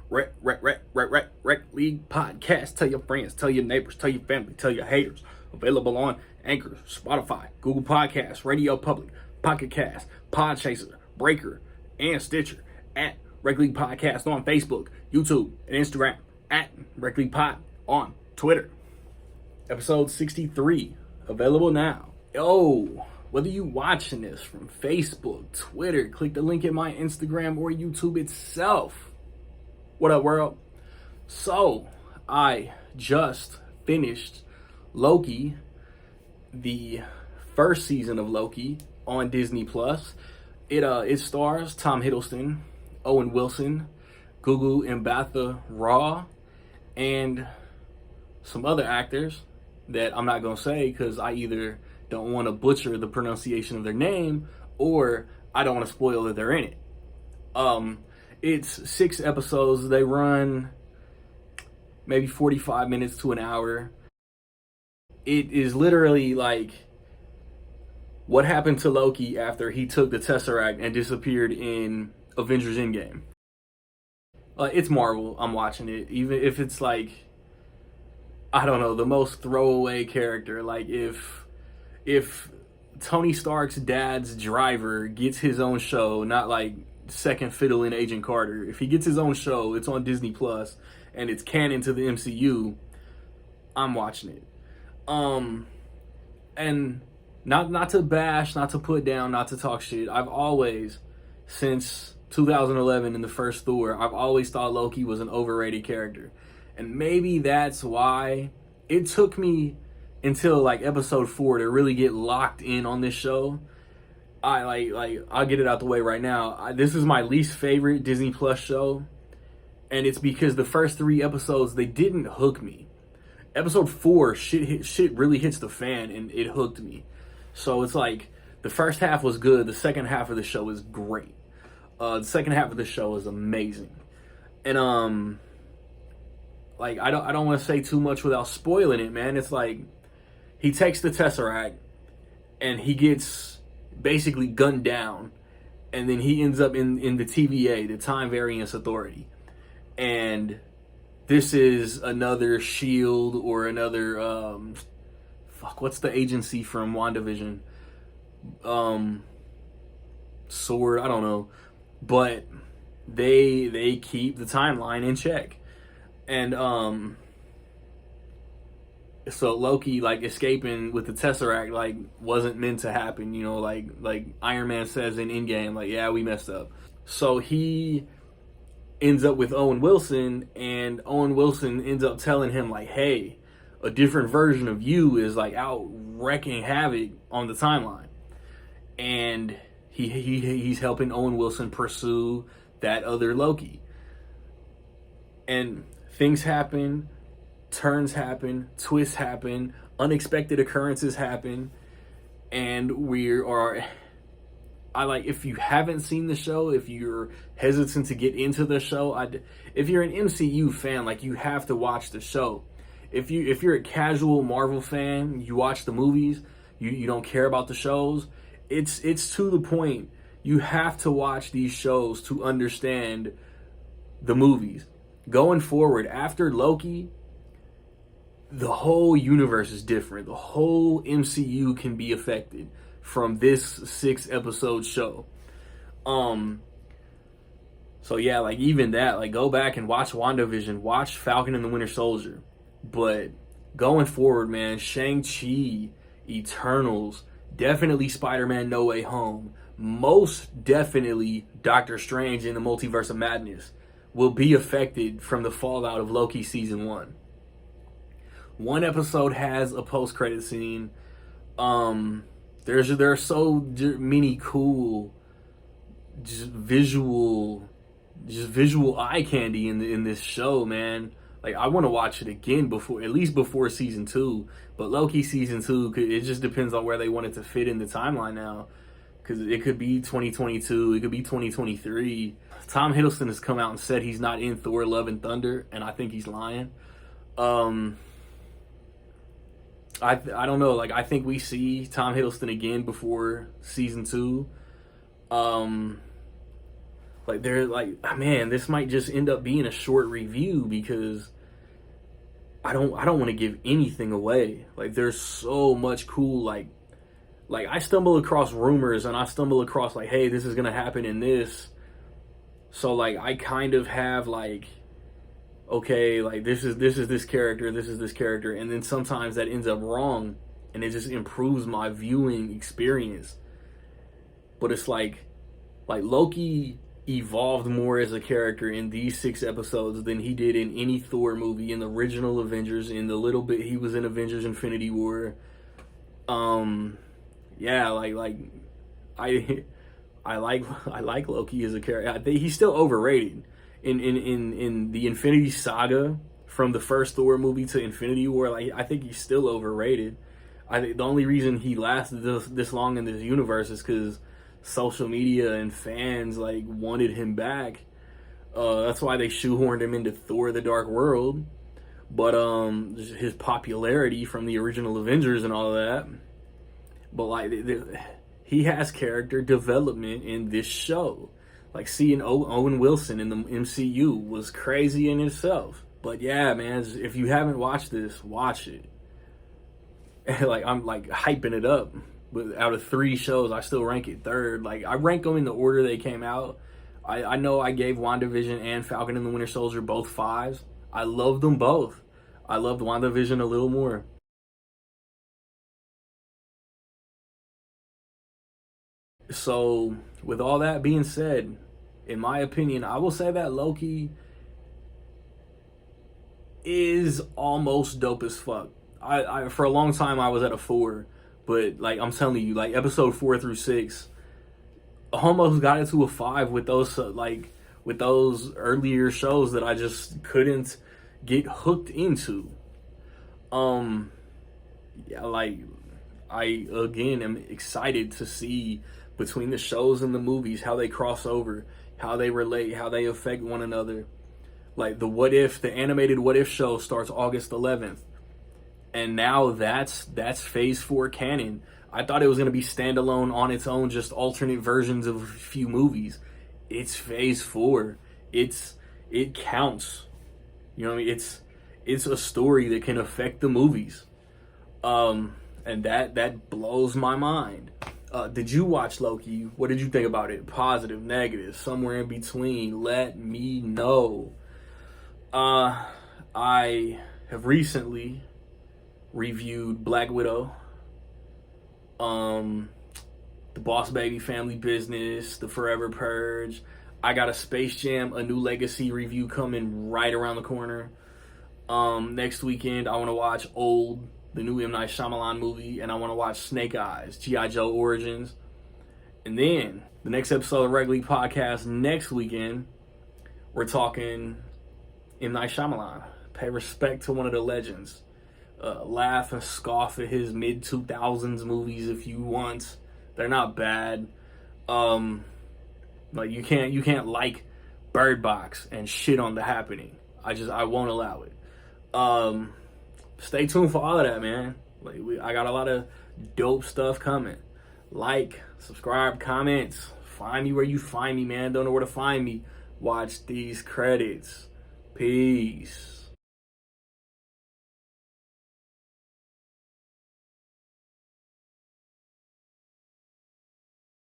Rec League Podcast. Tell your friends, tell your neighbors, tell your family, tell your haters. Available on Anchor, Spotify, Google Podcasts, Radio Public, Pocket Cast, Podchaser, Breaker, and Stitcher. At Rec League Podcast on Facebook, YouTube, and Instagram. At Rec League Pod on Twitter. Episode 63. Available now. Yo, whether you watching this from Facebook, Twitter, click the link in my Instagram or YouTube itself. What up, world? So, I just finished Loki, the first season of Loki on Disney Plus. It stars Tom Hiddleston, Owen Wilson, Gugu Mbatha-Raw, and some other actors that I'm not gonna say because I either don't want to butcher the pronunciation of their name or I don't want to spoil that they're in it. It's 6 episodes. They run maybe 45 minutes to an hour. It is literally like what happened to Loki after he took the Tesseract and disappeared in Avengers Endgame. It's Marvel. I'm watching it. Even if it's like, I don't know, the most throwaway character. Like if Tony Stark's dad's driver gets his own show, not like second fiddle in Agent Carter. If he gets his own show, it's on Disney Plus and it's canon to the MCU, I'm watching it. And not to bash, not to put down, not to talk shit. I've always, since 2011 in the first Thor, I've always thought Loki was an overrated character. And maybe that's why it took me until like episode 4 to really get locked in on this show. I'll get it out the way right now. This is my least favorite Disney Plus show, and it's because the first 3 episodes, they didn't hook me. Episode 4, shit really hits the fan, and it hooked me. So it's like the first half was good, the second half of the show is great. The second half of the show is amazing, and I don't want to say too much without spoiling it, man. It's like he takes the Tesseract and he gets basically gunned down, and then he ends up in the TVA, the Time Variance Authority. And this is another shield or another what's the agency from WandaVision? Sword, I don't know. But they keep the timeline in check. And so Loki, like, escaping with the Tesseract, like, wasn't meant to happen, you know, like Iron Man says in Endgame, like, yeah, we messed up. So he ends up with Owen Wilson, and Owen Wilson ends up telling him, like, hey, a different version of you is, like, out wrecking havoc on the timeline. And he's helping Owen Wilson pursue that other Loki. And things happen, turns happen, twists happen, unexpected occurrences happen, and if you haven't seen the show, if you're hesitant to get into the show, if you're an MCU fan, like, you have to watch the show. If you're a casual Marvel fan, you watch the movies, you don't care about the shows, it's to the point. You have to watch these shows to understand the movies. Going forward, after Loki, the whole universe is different. The whole MCU can be affected from this 6-episode show. So yeah, like, even that, like, go back and watch WandaVision, watch Falcon and the Winter Soldier. But going forward, man, Shang-Chi, Eternals, definitely Spider-Man No Way Home, most definitely Doctor Strange in the Multiverse of Madness will be affected from the fallout of Loki season 1. One episode has a post-credit scene. There are so many cool, visual eye candy in this show, man. Like, I want to watch it again at least before season 2. But Loki season 2, it just depends on where they want it to fit in the timeline now. Because it could be 2022, it could be 2023. Tom Hiddleston has come out and said he's not in Thor: Love and Thunder, and I think he's lying. I don't know. Like, I think we see Tom Hiddleston again before season 2. Like they're like, man, this might just end up being a short review because I don't want to give anything away. Like there's so much cool like I stumble across rumors and I stumble across like, hey, this is gonna happen in this. So like I kind of have like, okay, like this is this character, this is this character, and then sometimes that ends up wrong and it just improves my viewing experience. But it's like Loki evolved more as a character in these 6 episodes than he did in any Thor movie, in the original Avengers, in the little bit he was in Avengers Infinity War. Yeah, like I I like Loki as a character. I think he's still overrated in the Infinity Saga, from the first Thor movie to Infinity War. Like I think he's still overrated. I think the only reason he lasted this long in this universe is because social media and fans like wanted him back. That's why they shoehorned him into Thor: The Dark World. But his popularity from the original Avengers and all of that. But like he has character development in this show. Like seeing Owen Wilson in the MCU was crazy in itself. But yeah, man, if you haven't watched this, watch it. Like I'm like hyping it up. But out of 3 shows, I still rank it third. Like I rank them in the order they came out. I know I gave WandaVision and Falcon and the Winter Soldier both 5s. I loved them both. I loved WandaVision a little more. So with all that being said, in my opinion, I will say that Loki is almost dope as fuck. I for a long time I was at a 4, but like I'm telling you, like episode 4 through 6, almost got it to a 5 with those with those earlier shows that I just couldn't get hooked into. Um, yeah, like I again am excited to see between the shows and the movies how they cross over, how they relate, how they affect one another. Like the animated What If show starts August 11th. And now that's phase 4 canon. I thought it was gonna be standalone on its own, just alternate versions of a few movies. It's phase 4. It counts. You know what I mean? It's a story that can affect the movies. And that blows my mind. Did you watch Loki? What did you think about it? Positive, negative, somewhere in between? Let me know. I have recently reviewed Black Widow, the Boss Baby Family Business, The Forever Purge. I got a Space Jam: A New Legacy review coming right around the corner. Next weekend, I want to watch Old, the new M. Night Shyamalan movie, and I want to watch Snake Eyes, G.I. Joe Origins. And then, the next episode of Regularly Podcast next weekend, we're talking M. Night Shyamalan. Pay respect to one of the legends. Laugh and scoff at his mid-2000s movies if you want. They're not bad. Like you can't like Bird Box and shit on The Happening. I won't allow it. Stay tuned for all of that, man. Like I got a lot of dope stuff coming. Like, subscribe, comments. Find me where you find me, man. Don't know where to find me. Watch these credits. Peace.